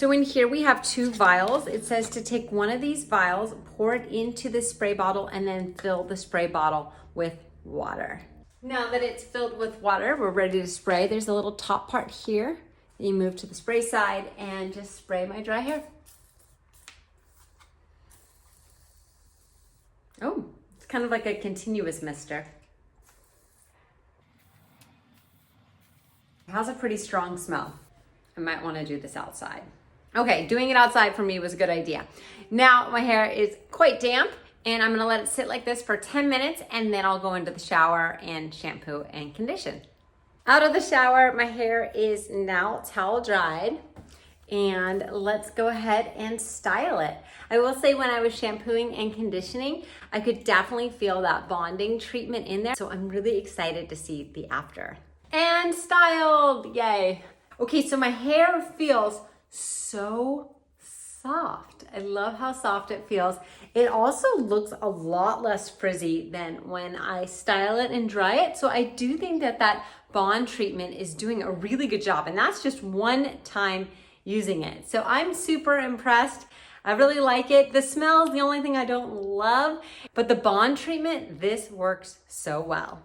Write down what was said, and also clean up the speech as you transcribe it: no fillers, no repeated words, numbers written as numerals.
So in here we have 2 vials. It says to take one of these vials, pour it into the spray bottle, and then fill the spray bottle with water. Now that it's filled with water, we're ready to spray. There's a little top part here. You move to the spray side and just spray my dry hair. Oh, it's kind of like a continuous mister. It has a pretty strong smell. I might want to do this outside. Okay, doing it outside for me was a good idea. Now my hair is quite damp and I'm gonna let it sit like this for 10 minutes and then I'll go into the shower and shampoo and condition. Out of the shower, my hair is now towel dried and let's go ahead and style it. I will say when I was shampooing and conditioning, I could definitely feel that bonding treatment in there. So I'm really excited to see the after. And styled, yay. Okay, so my hair feels so soft. I love how soft it feels. It also looks a lot less frizzy than when I style it and dry it. So I do think that that bond treatment is doing a really good job. And that's just one time using it. So I'm super impressed. I really like it. The smell is the only thing I don't love, but the bond treatment, this works so well.